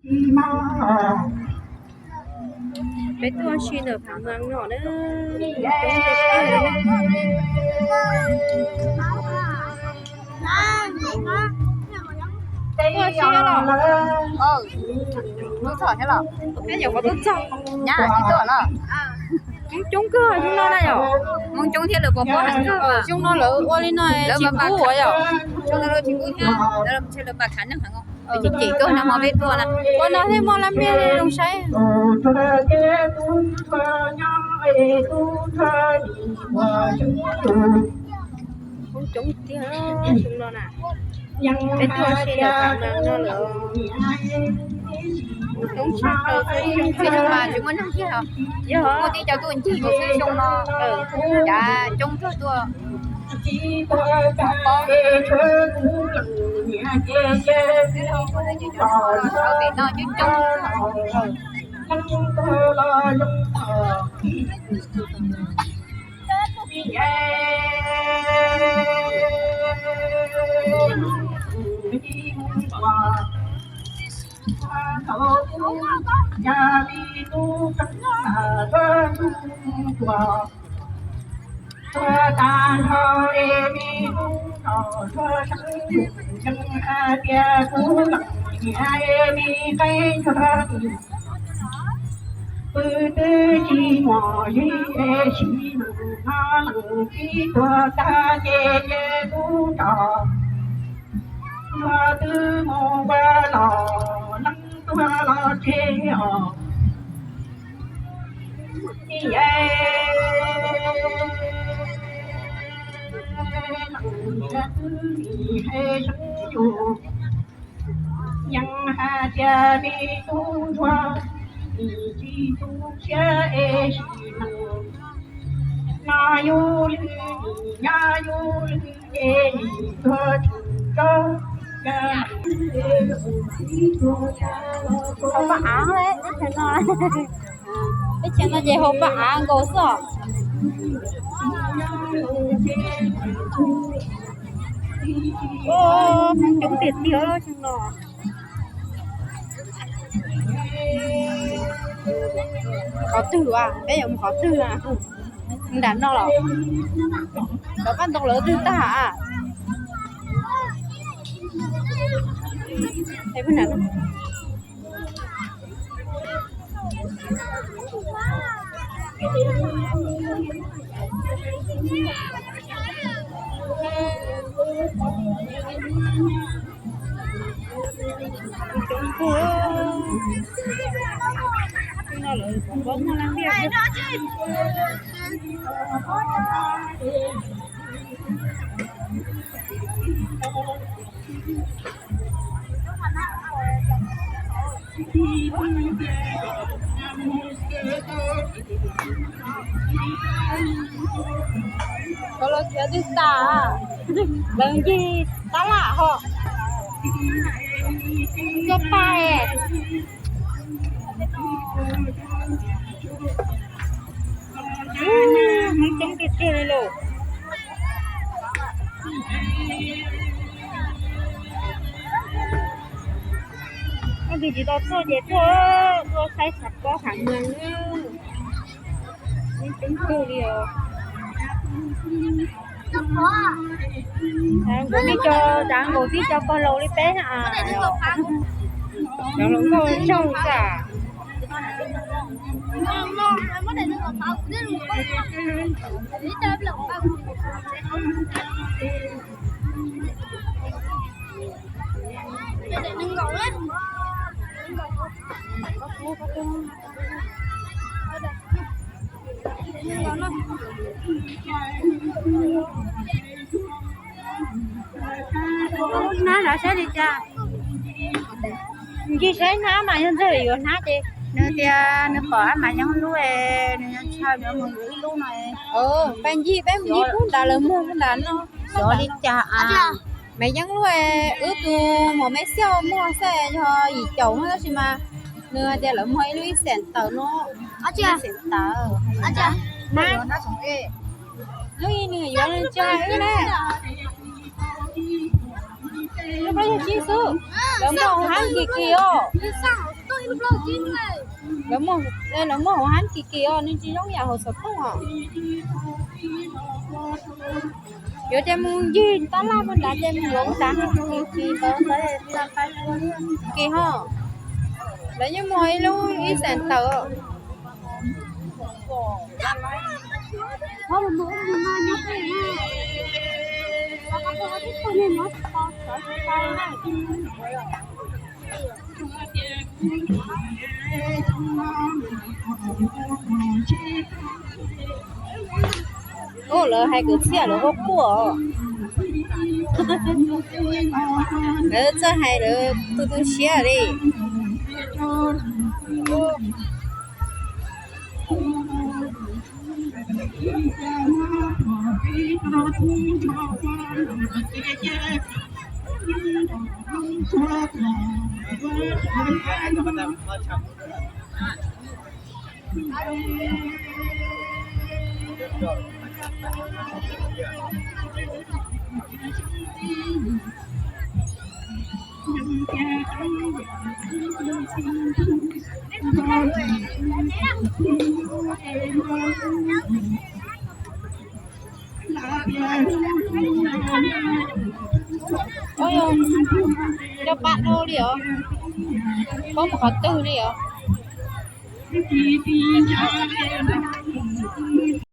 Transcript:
bé tua xin ở phẳng ngang nhỏ nữa tua xin đó nó thở thế nào cái nhỏ có tốt chọc nhá chị tưởng là chúng cơ chúng nó này nhỏ mong chúng thiên được có hẳn cơ chúng nó lỡ qua lên này chỉ cú của nhỏ chúng nó chỉ cú nhá nó chơi là bà khán được hả không chỉ cơ nó mò bên tua nè con nó thêm mò làm bia đi đồng say không chúng tiếng chúng nó nè bé tua xin ở phẳng ngang nó lỡ chúng chắc rồi thì nhưng mà chúng muốn không kia hả một tí cháu tôi chỉ có suy chung nó dạ chung thôi tôi nó chứ nhà đi tu cất là thơ qua ta thơ em đi tu thơ chân a tia tu lặng nhà em đi cây thơ tư tư chi mò gì e chi na lặng chi tua ta chê chê tu trò tư mô ba lò lăng tua lo chê họ yang ha cha bi tu hoa chi tu cha e shi na yu na yu e ni thơ châu không có áo đấy cái chân nó về hộp bả gỗ sọ ô chúng tiệt tiêu đó chẳng nó khó từ à bây giờ khó từ à không đánh đâu rồi đó con tộc lớn từ ta à thấy bên nào kalau dia tu tak, bagi tak lah ho. Cepat. Macam kecil lo. Bây giờ tao thôi vậy thôi, tôi sai sạch có hàng ngàn nữa. Chúng tôi đi rồi. Đang ngồi phía cho con lô đi té à. Nó lủng cô trâu cả. Nó đã sẽ đi cha. Chị sẽ ná mà nhân gì rồi ná chị. Nếu tia nếu bỏ mà nhân lúa nếu sao nữa mình gửi lúa này. Bên gì cũng đã là mua cái đàn nó. Rồi đi cha à. Mày nhân lúa ướp một mấy xeo mua xe cho gì chậu hết đó mà. Nữa tia là mấy lúa sẹn tờ nó. Sẹn tờ. Má nó sống ghê. Lúa này giờ lên chơi cái nè. Nó bây giờ chi số. Đừng có hám kì kì lỡ mò đây lỡ mò hắn kỳ kỳ nên chỉ giống nhà hồ sập không à giờ em muốn gì ta làm mình đã em muốn ta kỳ kỳ bớt tới làm phải kỳ ha lấy như mọi luôn ý sản tờ không muốn đi mà nhớ cái này không có thích con nên nó có tay này ô lỡ hai cái xe lỡ hốc của lỡ cho hai lỡ tôi xe đi ôi ơi cho bạn đâu đi ạ có một hộp tư đi ạ